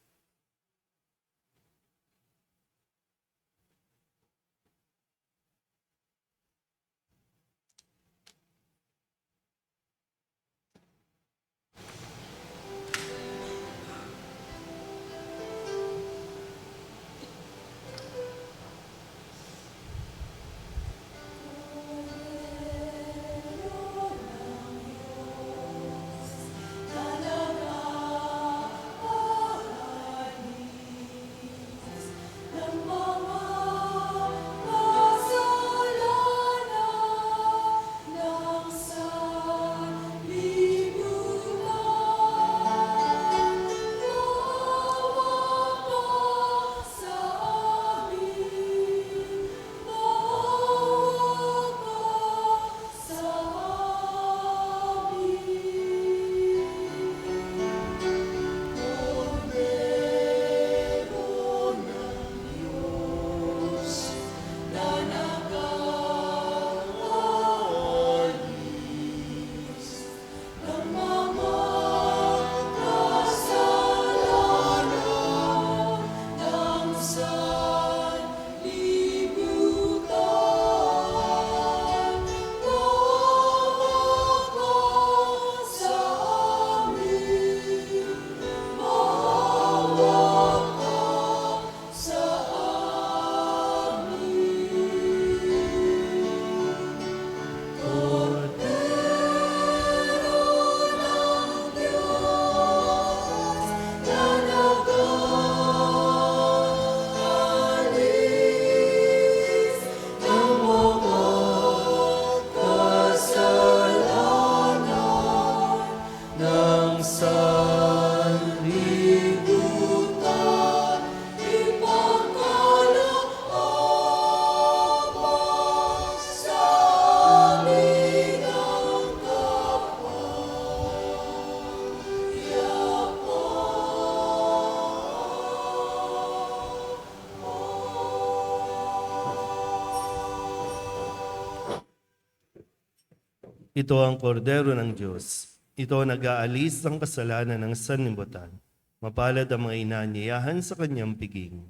Ito ang kordero ng Diyos. Ito ang nag-aalis ng kasalanan ng sanlibutan. Mapalad ang mga inaanyayahan sa kanyang piging.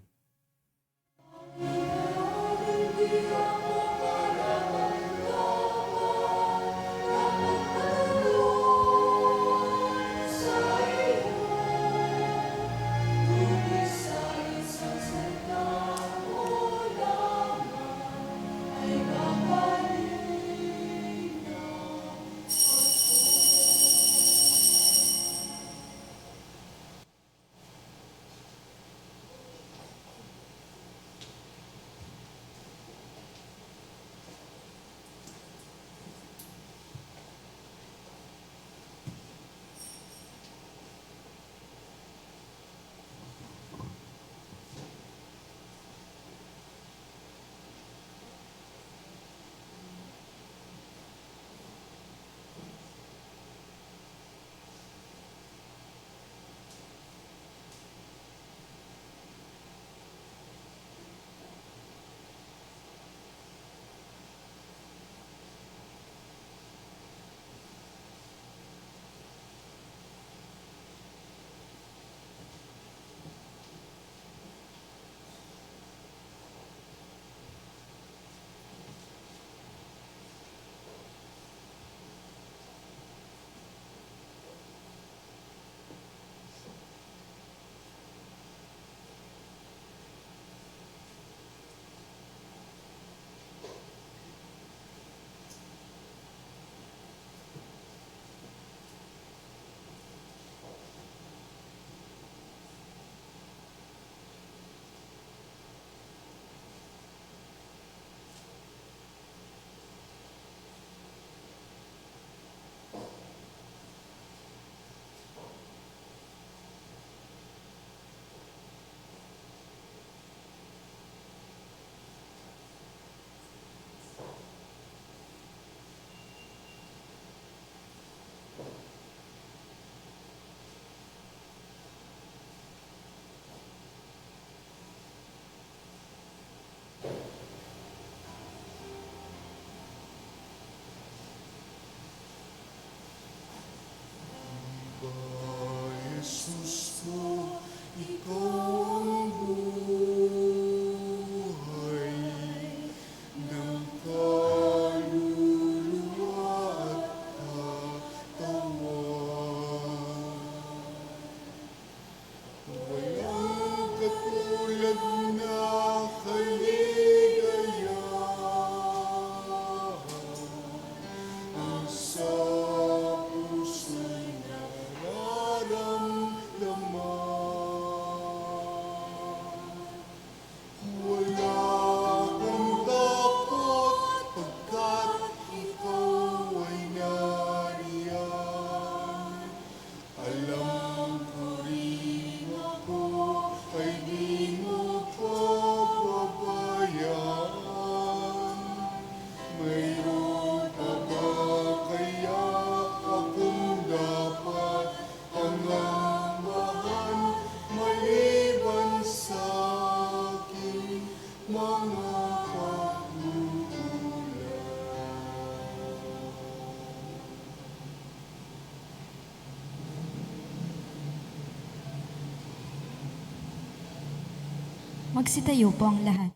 Magsitayo po ang lahat.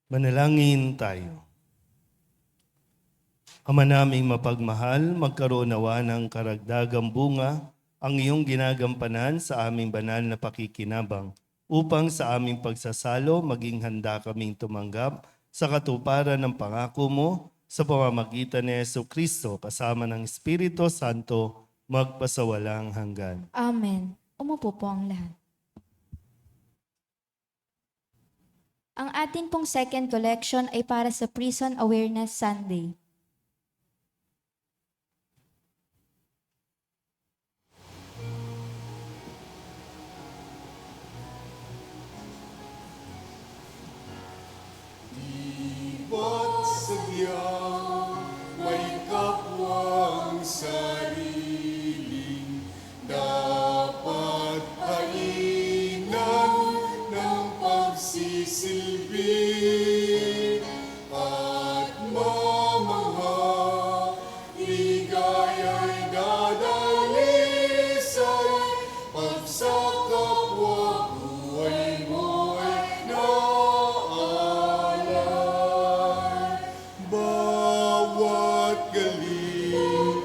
Manalangin tayo. Ama naming mapagmahal, magkaroon nawa ng karagdagang bunga ang iyong ginagampanan sa aming banal na pakikinabang upang sa aming pagsasalo maging handa kaming tumanggap sa katuparan ng pangako mo sa pamamagitan ni Jesucristo kasama ng Espiritu Santo magpasawalang hanggan. Amen. Umupo po ang lahat. Ang atin pong second collection ay para sa Prison Awareness Sunday. Ba't sadyang may kapwang sariling dapat hainan ng pagsisilbi at mamamaligaya'y dadalisay pag sa kapwa buhay mo ay naalay. Bawat galing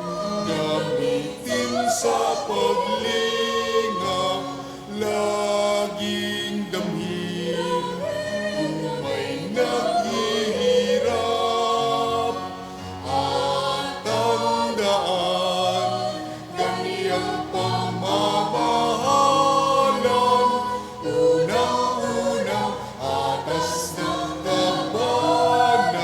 gamitin sa paglingap, laging damhin kung may naghihirap. At tandaan, ganiyang pamamahalang unang-unang atas ng kabanalan.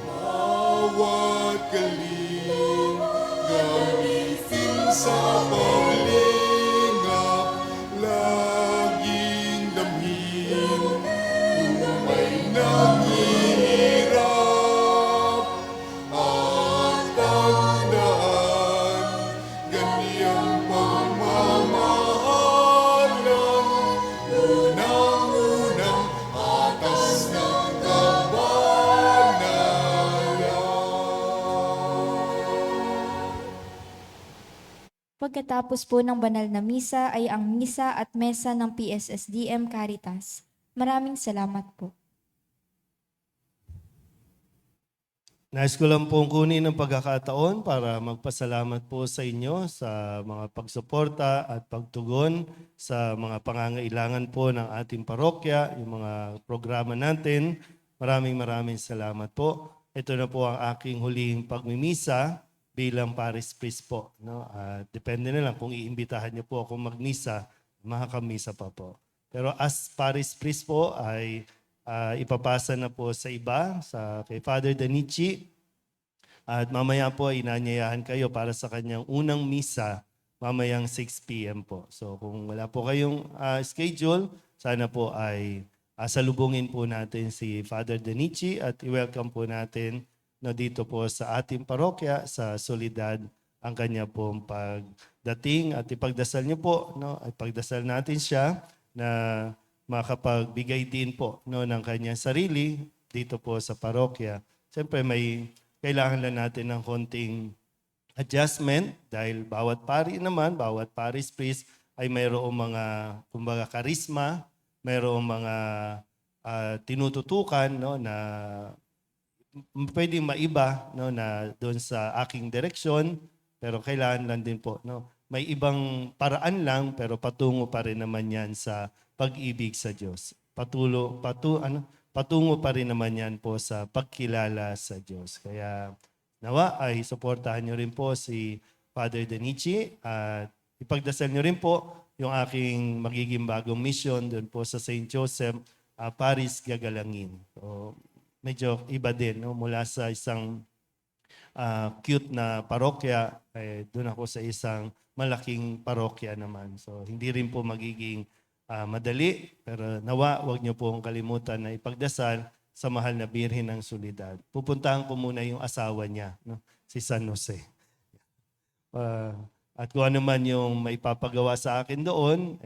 Bawat galing gamitin sa paglingap, laging damhin kung may naghihirap. At tandaan, ganiyang pagmamahalang unang-unang atas ng kabanalan. Pagkatapos po ng banal na misa ay ang misa at mesa ng PSSDM Caritas. Maraming salamat po. Nais ko lang pong kunin ang pagkakataon para magpasalamat po sa inyo sa mga pagsuporta at pagtugon sa mga pangangailangan po ng ating parokya, yung mga programa natin. Maraming salamat po. Ito na po ang aking huling pagmimisa bilang Paris Priest po. No? Depende na lang kung iimbitahan niyo po akong magmisa, makakamisa pa po. Pero as Paris Priest po ay ipapasa na po sa iba, kay Father Danichi. At mamaya po ay inanyayahan kayo para sa kanyang unang misa mamayang 6 p.m. po. So kung wala po kayong schedule, sana po ay salubungin po natin si Father Danichi at i-welcome po natin dito po sa ating parokya sa Soledad ang kanya pong pagdating at ipagdasal niyo po, ipagdasal natin siya na makapagbigay din po ng kanyang sarili dito po sa parokya. Siyempre may kailangan lang natin ng konting adjustment dahil bawat pari naman, bawat Paris Priest ay mayroong mga kumbaga karisma, mayroong mga tinututukan na pwedeng maiba na doon sa aking direksyon, pero kailangan lang din po may ibang paraan lang pero patungo pa rin naman yan sa pag-ibig sa Diyos. Patungo pa rin naman yan po sa pagkilala sa Diyos. Kaya nawa ay suportahan nyo rin po si Father Danichi at ipagdasal nyo rin po yung aking magiging bagong mission doon po sa St. Joseph, Paris, Gagalangin. So, medyo iba din mula sa isang cute na parokya, doon ako sa isang malaking parokya naman. So hindi rin po magiging madali, pero nawa wag niyo pong kalimutan na ipagdasal sa mahal na Birhen ng Soledad. Pupuntahan ko muna yung asawa niya, si San Jose. At kung ano man yung may papagawa sa akin doon,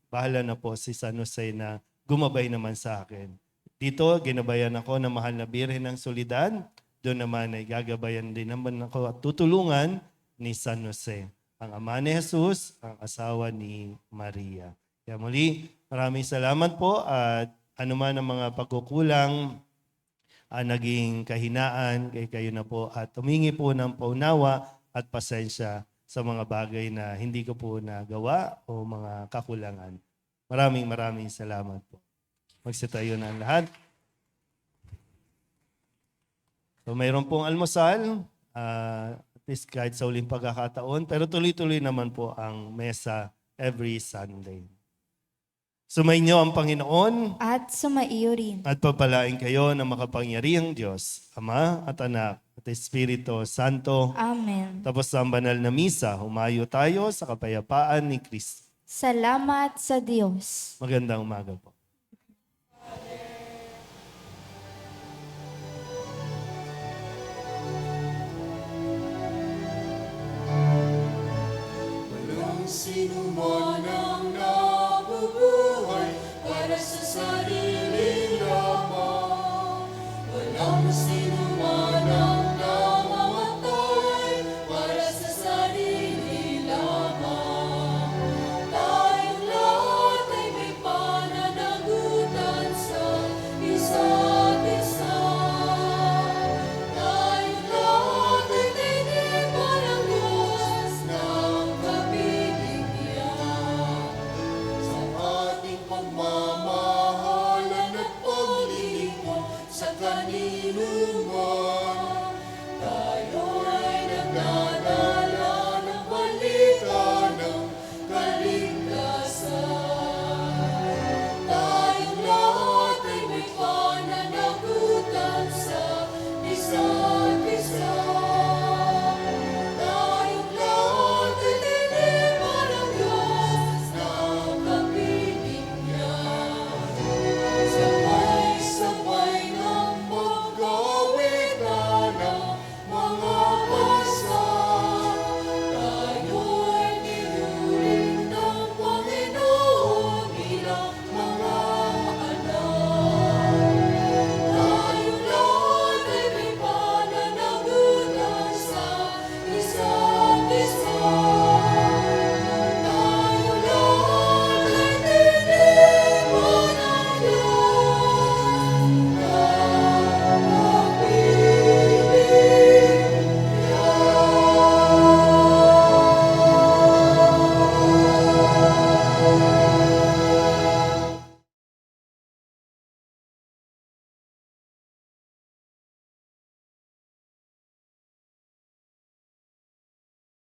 bahala na po si San Jose na gumabay naman sa akin. Dito, ginabayan ako ng mahal na Birhen ng Soledad. Doon naman ay gagabayan din naman ako at tutulungan ni San Jose. ang ama ni Jesus, ang asawa ni Maria. Kaya muli, maraming salamat po at anuman ang mga pagkukulang, naging kahinaan, kay kayo na po at tumingi po ng paunawa at pasensya sa mga bagay na hindi ko po nagawa o mga kakulangan. Maraming salamat po. Magsitayo na ang lahat. So mayroon pong almusal, at least kahit sa uling pagkakataon, pero tuloy-tuloy naman po ang mesa every Sunday. Sumainyo ang Panginoon At sumaiyo rin. at papalain kayo ng makapangyarihang Diyos, Ama at Anak at Espiritu Santo. Amen. Tapos sa banal na misa, humayo tayo sa kapayapaan ni Kristo. Salamat sa Diyos. Magandang umaga po. Walang sino man ang nabubuhay para sa sarili lamang. Walang sino